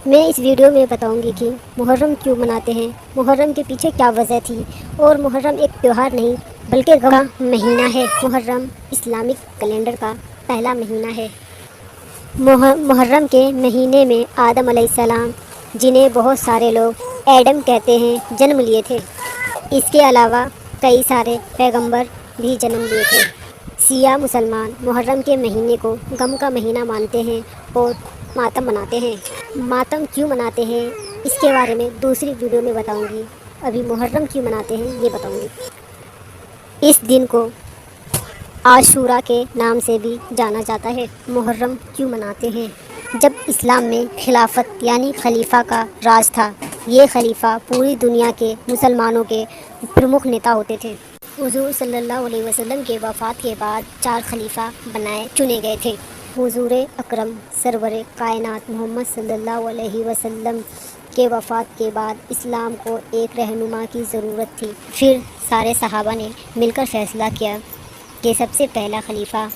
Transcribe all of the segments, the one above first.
میں اس ویڈیو میں بتاؤں گی کہ محرم کیوں مناتے ہیں، محرم کے پیچھے کیا وجہ تھی، اور محرم ایک تہوار نہیں بلکہ غم کا مہینہ ہے۔ محرم اسلامک کیلنڈر کا پہلا مہینہ ہے۔ محرم کے مہینے میں آدم علیہ السلام، جنہیں بہت سارے لوگ ایڈم کہتے ہیں، جنم لیے تھے۔ اس کے علاوہ کئی سارے پیغمبر بھی جنم لیے تھے۔ سیاہ مسلمان محرم کے مہینے کو غم کا مہینہ مانتے ہیں اور ماتم مناتے ہیں۔ ماتم کیوں مناتے ہیں اس کے بارے میں دوسری ویڈیو میں بتاؤں گی۔ ابھی محرم کیوں مناتے ہیں یہ بتاؤں گی۔ اس دن کو عاشورہ کے نام سے بھی جانا جاتا ہے۔ محرم کیوں مناتے ہیں؟ جب اسلام میں خلافت یعنی خلیفہ کا راج تھا، یہ خلیفہ پوری دنیا کے مسلمانوں کے پرمکھ نیتا ہوتے تھے۔ حضور صلی اللہ علیہ وسلم کے وفات کے بعد 4 خلیفہ چنے گئے تھے۔ حضور اکرم سرور کائنات محمد صلی اللہ علیہ وسلم کے وفات کے بعد اسلام کو ایک رہنما کی ضرورت تھی۔ پھر سارے صحابہ نے مل کر فیصلہ کیا کہ سب سے پہلا خلیفہ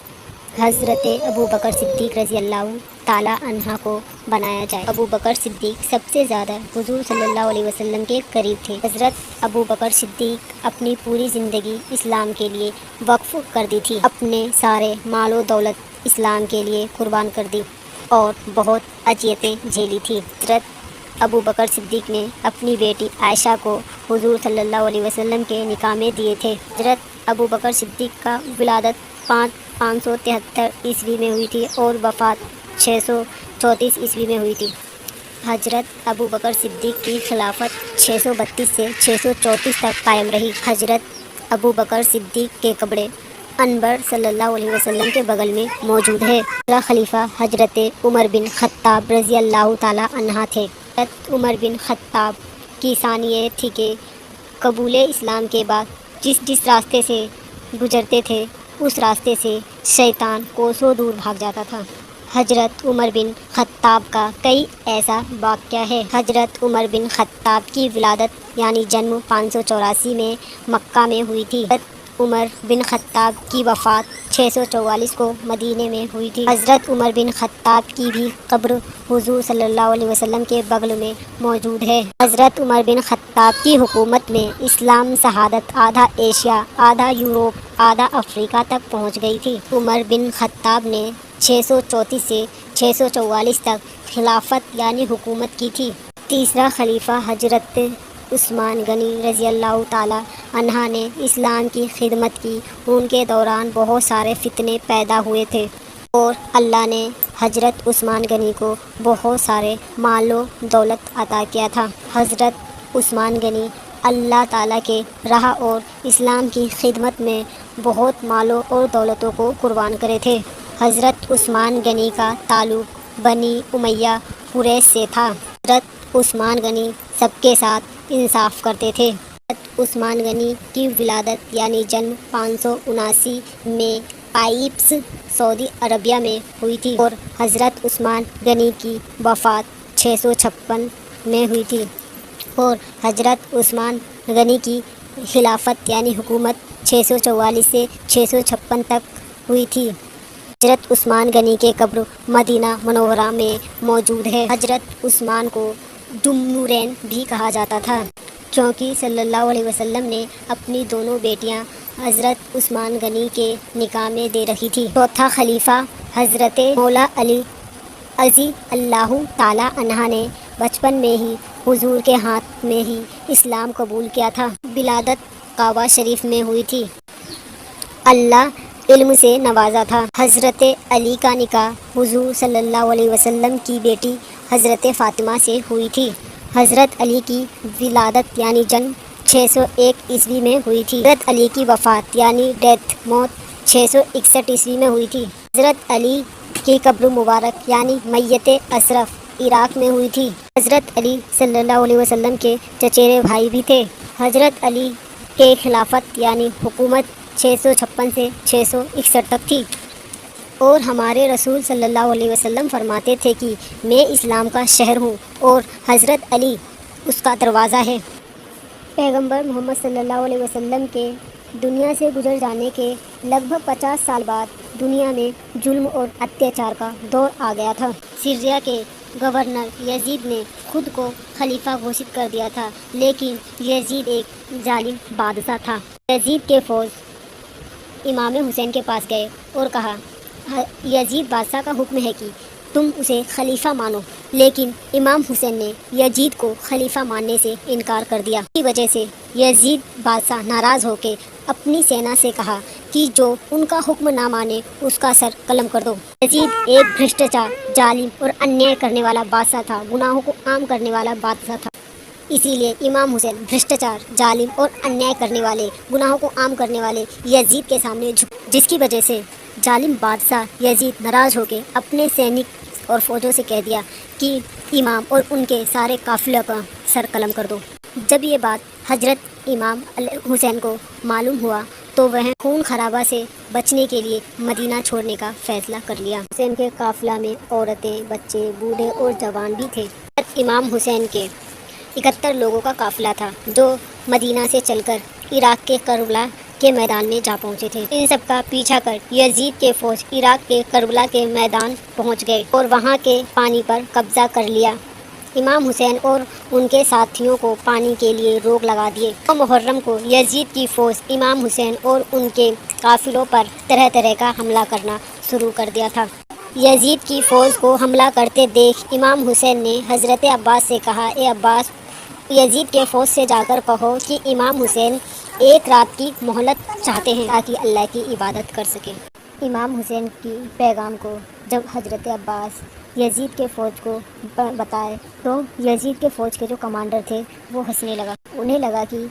حضرت ابوبکر صدیق رضی اللہ تعالیٰ عنہ کو بنایا جائے۔ ابوبکر صدیق سب سے زیادہ حضور صلی اللہ علیہ وسلم کے قریب تھے۔ حضرت ابوبکر صدیق اپنی پوری زندگی اسلام کے لیے وقف کر دی تھی، اپنے سارے مال و دولت اسلام کے لیے قربان کر دی اور بہت اذیتیں جھیلی تھی۔ حضرت ابوبکر صدیق نے اپنی بیٹی عائشہ کو حضور صلی اللہ علیہ وسلم کے نکاح میں دیے تھے۔ حضرت ابوبکر صدیق کا ولادت 573 عیسوی میں ہوئی تھی اور وفات 634 عیسوی میں ہوئی تھی۔ حضرت ابوبکر صدیق کی خلافت 632 سے 634 تک قائم رہی۔ حضرت ابوبکر صدیق کے قبر انور صلی اللہ علیہ وسلم کے بغل میں موجود ہے۔ پہلا خلیفہ حضرت عمر بن خطاب رضی اللہ تعالیٰ عنہ تھے۔ حضرت عمر بن خطاب کی شان یہ تھی کہ قبول اسلام کے بعد جس راستے سے گزرتے تھے اس راستے سے شیطان کوسوں دور بھاگ جاتا تھا۔ حضرت عمر بن خطاب کا کئی ایسا واقعہ ہے۔ حضرت عمر بن خطاب کی ولادت یعنی جنم 584 میں مکہ میں ہوئی تھی۔ حضرت عمر بن خطاب کی وفات 644 کو مدینے میں ہوئی تھی۔ حضرت عمر بن خطاب کی بھی قبر حضور صلی اللہ علیہ وسلم کے بغل میں موجود ہے۔ حضرت عمر بن خطاب کی حکومت میں اسلام شہادت آدھا ایشیا، آدھا یورپ، آدھا افریقہ تک پہنچ گئی تھی۔ عمر بن خطاب نے 634 سے 644 تک خلافت یعنی حکومت کی تھی۔ تیسرا خلیفہ حضرت عثمان غنی رضی اللہ تعالیٰ عنہ نے اسلام کی خدمت کی۔ ان کے دوران بہت سارے فتنے پیدا ہوئے تھے اور اللہ نے حضرت عثمان غنی کو بہت سارے مال و دولت عطا کیا تھا۔ حضرت عثمان غنی اللہ تعالیٰ کے راہ اور اسلام کی خدمت میں بہت مالوں اور دولتوں کو قربان کرے تھے۔ حضرت عثمان غنی کا تعلق بنی امیہ قریش سے تھا۔ حضرت عثمان غنی سب کے ساتھ انصاف کرتے تھے۔ حضرت عثمان غنی کی ولادت یعنی جنم 579 میں پائپس سعودی عربیہ میں ہوئی تھی اور حضرت عثمان غنی کی وفات 656 میں ہوئی تھی اور حضرت عثمان غنی کی خلافت یعنی حکومت 644 سے 656 تک ہوئی تھی۔ حضرت عثمان غنی کے قبر مدینہ منورہ میں موجود ہے۔ حضرت عثمان کو ذوالنورین بھی کہا جاتا تھا کیونکہ صلی اللہ علیہ وسلم نے اپنی دونوں بیٹیاں حضرت عثمان غنی کے نکاح میں دے رکھی تھی۔ چوتھا خلیفہ حضرت مولا علی رضی اللہ تعالیٰ عنہ نے بچپن میں ہی حضور کے ہاتھ میں ہی اسلام قبول کیا تھا۔ ولادت کعبہ شریف میں ہوئی تھی۔ اللہ علم سے نوازا تھا۔ حضرت علی کا نکاح حضور صلی اللہ علیہ وسلم کی بیٹی حضرت فاطمہ سے ہوئی تھی۔ حضرت علی کی ولادت یعنی جنم 601 عیسوی میں ہوئی تھی۔ حضرت علی کی وفات یعنی ڈیتھ موت 661 عیسوی میں ہوئی تھی۔ حضرت علی کی قبر مبارک یعنی میت اشرف عراق میں ہوئی تھی۔ حضرت علی صلی اللہ علیہ وسلم کے چچیرے بھائی بھی تھے۔ حضرت علی کے خلافت یعنی حکومت 656 سے 661 تک تھی اور ہمارے رسول صلی اللہ علیہ وسلم فرماتے تھے کہ میں اسلام کا شہر ہوں اور حضرت علی اس کا دروازہ ہے۔ پیغمبر محمد صلی اللہ علیہ وسلم کے دنیا سے گزر جانے کے لگ بھگ 50 سال بعد دنیا میں ظلم اور اتیاچار کا دور آ گیا تھا۔ سیریا کے گورنر یزید نے خود کو خلیفہ گھوشت کر دیا تھا، لیکن یزید ایک ظالم بادشاہ تھا۔ یزید کے فوج امام حسین کے پاس گئے اور کہا، یزید بادشاہ کا حکم ہے کہ تم اسے خلیفہ مانو، لیکن امام حسین نے یزید کو خلیفہ ماننے سے انکار کر دیا۔ اس کی وجہ سے یزید بادشاہ ناراض ہو کے اپنی سینا سے کہا کہ جو ان کا حکم نہ مانے اس کا سر قلم کر دو۔ یزید ایک بھرشٹاچار، ظالم اور انیائی کرنے والا بادشاہ تھا، گناہوں کو عام کرنے والا بادشاہ تھا۔ اسی لیے امام حسین بھرشٹاچار، ظالم اور انیائی کرنے والے، گناہوں کو عام کرنے والے یزید کے سامنے جھک، جس کی وجہ سے ظالم بادشاہ یزید ناراض ہو کے اپنے سینک اور فوجوں سے کہہ دیا کہ امام اور ان کے سارے قافلے کا سر قلم کر دو۔ جب یہ بات حضرت امام حسین کو معلوم ہوا تو وہ خون خرابہ سے بچنے کے لیے مدینہ چھوڑنے کا فیصلہ کر لیا۔ حسین کے قافلہ میں عورتیں، بچے، بوڑھے اور جوان بھی تھے۔ حضرت امام حسین کے 71 لوگوں کا قافلہ تھا جو مدینہ سے چل کر عراق کے کربلا کے میدان میں جا پہنچے تھے۔ ان سب کا پیچھا کر یزید کے فوج عراق کے کربلا کے میدان پہنچ گئے اور وہاں کے پانی پر قبضہ کر لیا۔ امام حسین اور ان کے ساتھیوں کو پانی کے لیے روک لگا دیے۔ 9 محرم کو یزید کی فوج امام حسین اور ان کے قافلوں پر طرح طرح کا حملہ کرنا شروع کر دیا تھا۔ یزید کی فوج کو حملہ کرتے دیکھ امام حسین نے حضرت عباس سے کہا، اے عباس، یزید کے فوج سے جا کر کہو کہ امام حسین ایک رات کی مہلت چاہتے ہیں تاکہ اللہ کی عبادت کر سکیں۔ امام حسین کی پیغام کو جب حضرت عباس یزید کے فوج کو بتائے تو یزید کے فوج کے جو کمانڈر تھے وہ ہنسنے لگا۔ انہیں لگا کہ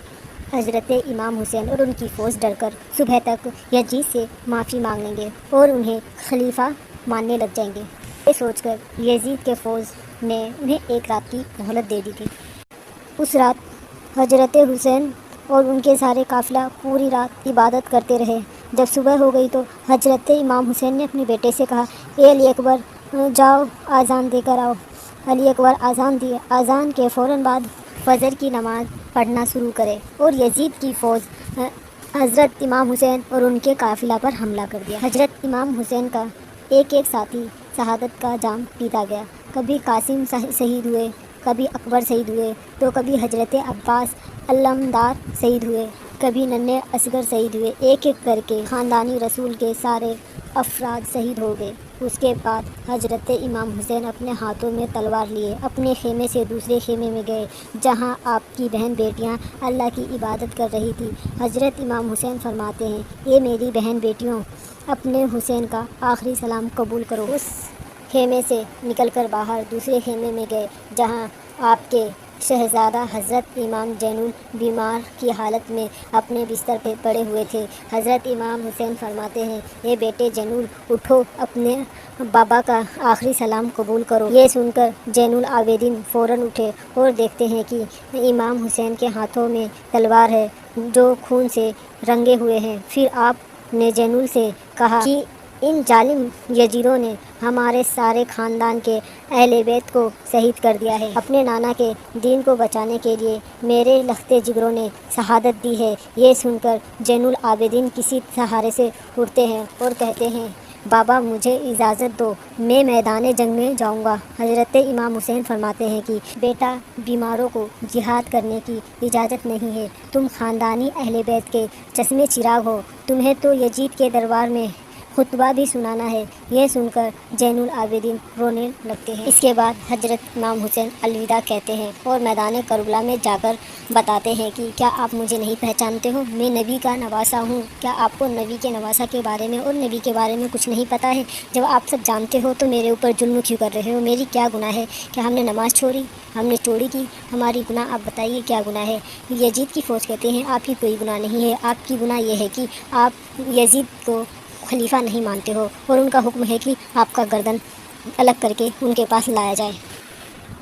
حضرت امام حسین اور ان کی فوج ڈر کر صبح تک یزید سے معافی مانگ لیں گے اور انہیں خلیفہ ماننے لگ جائیں گے۔ یہ سوچ کر یزید کے فوج نے انہیں ایک رات کی مہلت دے دی تھی۔ اس رات حضرت حسین اور ان کے سارے قافلہ پوری رات عبادت کرتے رہے۔ جب صبح ہو گئی تو حضرت امام حسین نے اپنے بیٹے سے کہا، اے علی اکبر، جاؤ آذان دے کر آؤ۔ علی اکبر آذان دیے۔ آذان کے فوراً بعد فجر کی نماز پڑھنا شروع کرے اور یزید کی فوج حضرت امام حسین اور ان کے قافلہ پر حملہ کر دیا۔ حضرت امام حسین کا ایک ایک ساتھی شہادت کا جام پیتا گیا۔ کبھی قاسم شہید ہوئے، کبھی اکبر شہید ہوئے، تو کبھی حضرت عباس علمدار شہید ہوئے، کبھی ننھے اصغر شہید ہوئے۔ ایک ایک کر کے خاندانی رسول کے سارے افراد شہید ہو گئے۔ اس کے بعد حضرت امام حسین اپنے ہاتھوں میں تلوار لیے اپنے خیمے سے دوسرے خیمے میں گئے جہاں آپ کی بہن بیٹیاں اللہ کی عبادت کر رہی تھی۔ حضرت امام حسین فرماتے ہیں، اے میری بہن بیٹیوں، اپنے حسین کا آخری سلام قبول کرو۔ اس خیمے سے نکل کر باہر دوسرے خیمے میں گئے جہاں آپ کے شہزادہ حضرت امام زینل بیمار کی حالت میں اپنے بستر پہ پڑے ہوئے تھے۔ حضرت امام حسین فرماتے ہیں، اے بیٹے زینل، اٹھو، اپنے بابا کا آخری سلام قبول کرو۔ یہ سن کر زین العابدین فوراً اٹھے اور دیکھتے ہیں کہ امام حسین کے ہاتھوں میں تلوار ہے جو خون سے رنگے ہوئے ہیں۔ پھر آپ نے زینل سے کہا کہ ان ظالم یزیدوں نے ہمارے سارے خاندان کے اہل بیت کو شہید کر دیا ہے۔ اپنے نانا کے دین کو بچانے کے لیے میرے لختے جگروں نے شہادت دی ہے۔ یہ سن کر زین العابدین کسی سہارے سے اٹھتے ہیں اور کہتے ہیں، بابا مجھے اجازت دو، میں میدان جنگ میں جاؤں گا۔ حضرت امام حسین فرماتے ہیں کہ بیٹا، بیماروں کو جہاد کرنے کی اجازت نہیں ہے، تم خاندانی اہل بیت کے چشمے چراغ ہو، تمہیں تو یزید کے دربار میں خطبہ بھی سنانا ہے۔ یہ سن کر زین العابدین رونے لگتے ہیں۔ اس کے بعد حضرت امام حسین الوداع کہتے ہیں اور میدان کربلا میں جا کر بتاتے ہیں کہ کیا آپ مجھے نہیں پہچانتے ہو؟ میں نبی کا نواسا ہوں۔ کیا آپ کو نبی کے نواسا کے بارے میں اور نبی کے بارے میں کچھ نہیں پتہ ہے؟ جب آپ سب جانتے ہو تو میرے اوپر ظلم کیوں کر رہے ہو؟ میری کیا گناہ ہے؟ کیا ہم نے نماز چھوڑی؟ ہم نے چوری کی؟ ہماری گناہ آپ بتائیے کیا گناہ ہے؟ یزید کی فوج کہتے ہیں، آپ کی کوئی گناہ نہیں ہے، آپ کی گناہ یہ ہے کہ آپ یزید کو خلیفہ نہیں مانتے ہو اور ان کا حکم ہے کہ آپ کا گردن الگ کر کے ان کے پاس لایا جائے۔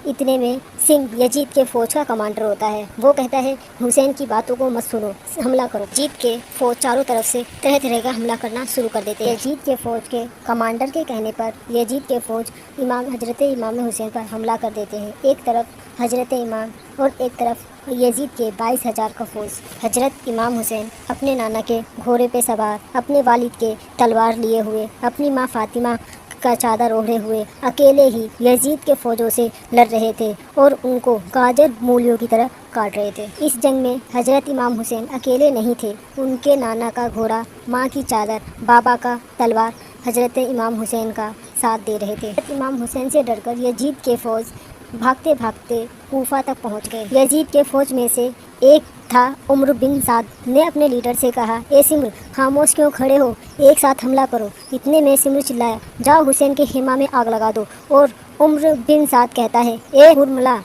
اتنے میں سنگھ یزید کے فوج کا کمانڈر ہوتا ہے۔ وہ کہتا ہے، حسین کی باتوں کو مت سنو، حملہ کرو۔ یزید کے فوج چاروں طرف سے طرح طرح کا حملہ کرنا شروع کر دیتے ہیں۔ یزید کے فوج کے کمانڈر کے کہنے پر یزید کے فوج حضرت امام حسین پر حملہ کر دیتے ہیں۔ ایک طرف حضرت امام اور ایک طرف یزید کے 22,000 کا فوج۔ حضرت امام حسین اپنے نانا کے گھوڑے پہ سوار، اپنے والد کے تلوار لیے ہوئے، اپنی ماں فاطمہ کا چادر اوڑھے ہوئے اکیلے ہی یزید کے فوجوں سے لڑ رہے تھے اور ان کو گاجر مولیوں کی طرح کاٹ رہے تھے۔ اس جنگ میں حضرت امام حسین اکیلے نہیں تھے، ان کے نانا کا گھوڑا، ماں کی چادر، بابا کا تلوار حضرت امام حسین کا ساتھ دے رہے تھے۔ حضرت امام حسین سے ڈر کر یزید کے فوج بھاگتے بھاگتے کوفہ تک پہنچ گئے۔ یزید کے فوج میں سے ایک تھا عمر بن سعد نے اپنے لیڈر سے کہا، اے سمر، خاموش کیوں کھڑے ہو، ایک ساتھ حملہ کرو۔ اتنے میں سمر چلایا، جاؤ حسین کے خیمہ میں آگ لگا دو۔ اور عمر بن سعد کہتا ہے، اے حرملہ،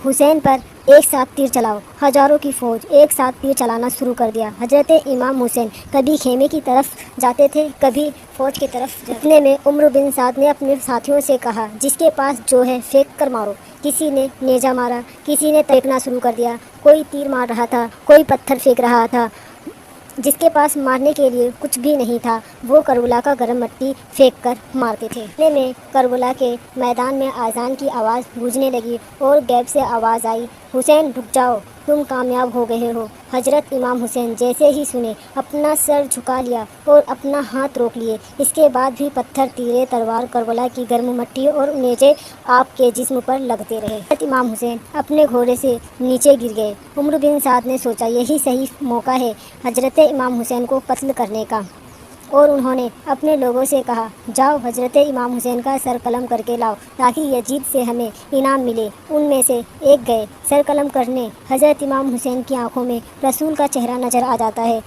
حسین پر ایک ساتھ تیر چلاؤ۔ ہزاروں کی فوج ایک ساتھ تیر چلانا شروع کر دیا۔ حضرت امام حسین کبھی خیمے کی طرف جاتے تھے، کبھی فوج کی طرف۔ اتنے میں عمر بن سعد نے اپنے ساتھیوں سے کہا، جس کے پاس جو ہے پھینک کر مارو۔ کسی نے نیزہ مارا، کسی نے پھینکنا شروع کر دیا، کوئی تیر مار رہا تھا، کوئی پتھر پھینک رہا تھا۔ جس کے پاس مارنے کے لیے کچھ بھی نہیں تھا وہ کربلا کا گرم مٹی پھینک کر مارتے تھے۔ اتنے میں کربلا کے میدان میں اذان کی آواز گونجنے لگی اور غیب سے آواز آئی، حسین رک جاؤ، تم کامیاب ہو گئے ہو۔ حضرت امام حسین جیسے ہی سنے اپنا سر جھکا لیا اور اپنا ہاتھ روک لیے۔ اس کے بعد بھی پتھر، تیرے، تلوار، کربلا کی گرم مٹی اور نیزے آپ کے جسم پر لگتے رہے۔ حضرت امام حسین اپنے گھوڑے سے نیچے گر گئے۔ عمر بن سعد نے سوچا یہی صحیح موقع ہے حضرت امام حسین کو قتل کرنے کا، اور انہوں نے اپنے لوگوں سے کہا، جاؤ حضرت امام حسین کا سر قلم کر کے لاؤ تاکہ یزید سے ہمیں انعام ملے۔ ان میں سے ایک گئے سر قلم کرنے۔ حضرت امام حسین کی آنکھوں میں رسول کا چہرہ نظر آ جاتا ہے،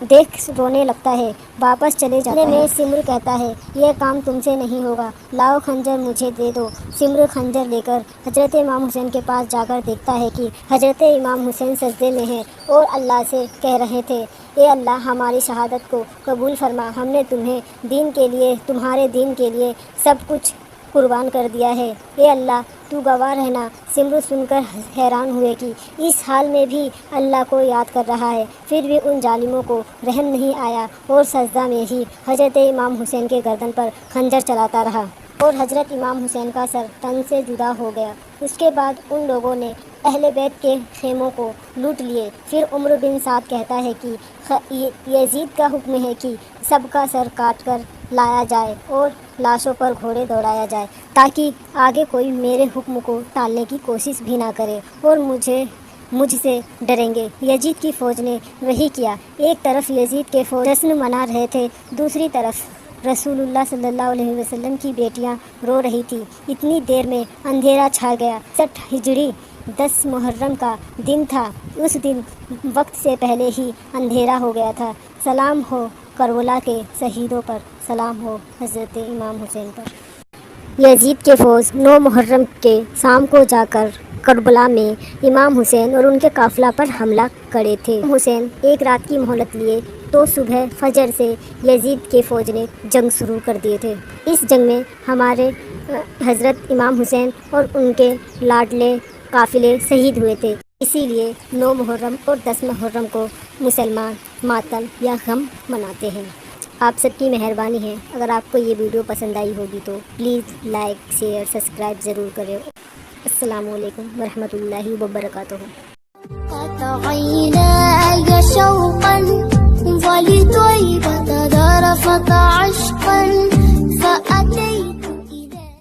دیکھ رونے لگتا ہے، واپس چلے جاتا ہے۔ میں سمر کہتا ہے، یہ کام تم سے نہیں ہوگا، لاؤ خنجر مجھے دے دو۔ سمر خنجر لے کر حضرت امام حسین کے پاس جا کر دیکھتا ہے کہ حضرت امام حسین سجدے میں ہیں اور اللہ سے کہہ رہے تھے، اے اللہ، ہماری شہادت کو قبول فرما، ہم نے تمہیں دین کے لیے، تمہارے دین کے لیے سب کچھ قربان کر دیا ہے، اے اللہ تو گواہ رہنا۔ سمر سن کر حیران ہوئے کہ اس حال میں بھی اللہ کو یاد کر رہا ہے، پھر بھی ان ظالموں کو رحم نہیں آیا اور سجدہ میں ہی حضرت امام حسین کے گردن پر خنجر چلاتا رہا اور حضرت امام حسین کا سر تن سے جدا ہو گیا۔ اس کے بعد ان لوگوں نے اہل بیت کے خیموں کو لوٹ لیے۔ پھر عمر بن سعد کہتا ہے کہ یزید کا حکم ہے کہ سب کا سر کاٹ کر لایا جائے اور لاشوں پر گھوڑے دوڑایا جائے تاکہ آگے کوئی میرے حکم کو ٹالنے کی کوشش بھی نہ کرے اور مجھ سے ڈریں گے۔ یزید کی فوج نے وہی کیا۔ ایک طرف یزید کے فوج جشن منا رہے تھے، دوسری طرف رسول اللہ صلی اللہ علیہ وسلم کی بیٹیاں رو رہی تھی۔ اتنی دیر میں اندھیرا چھا گیا۔ 67 ہجری 10 محرم کا دن تھا۔ اس دن وقت سے پہلے ہی اندھیرا ہو گیا تھا۔ سلام ہو کربلا کے شہیدوں پر، سلام ہو حضرت امام حسین پر۔ یزید کے فوج 9 محرم کے شام کو جا کر کربلا میں امام حسین اور ان کے قافلہ پر حملہ کرے تھے۔ امام حسین ایک رات کی مہلت لیے تو صبح فجر سے یزید کے فوج نے جنگ شروع کر دیے تھے۔ اس جنگ میں ہمارے حضرت امام حسین اور ان کے لاڈلے قافلے شہید ہوئے تھے۔ اسی لیے 9 محرم اور 10 محرم کو مسلمان ماتم یا غم مناتے ہیں۔ آپ سب کی مہربانی ہے، اگر آپ کو یہ ویڈیو پسند آئی ہوگی تو پلیز لائک، شیئر، سبسکرائب ضرور کریں۔ السلام علیکم ورحمۃ اللہ وبرکاتہ۔ عيناي شوقا ولطيبة ذرفت عشقا فأتيت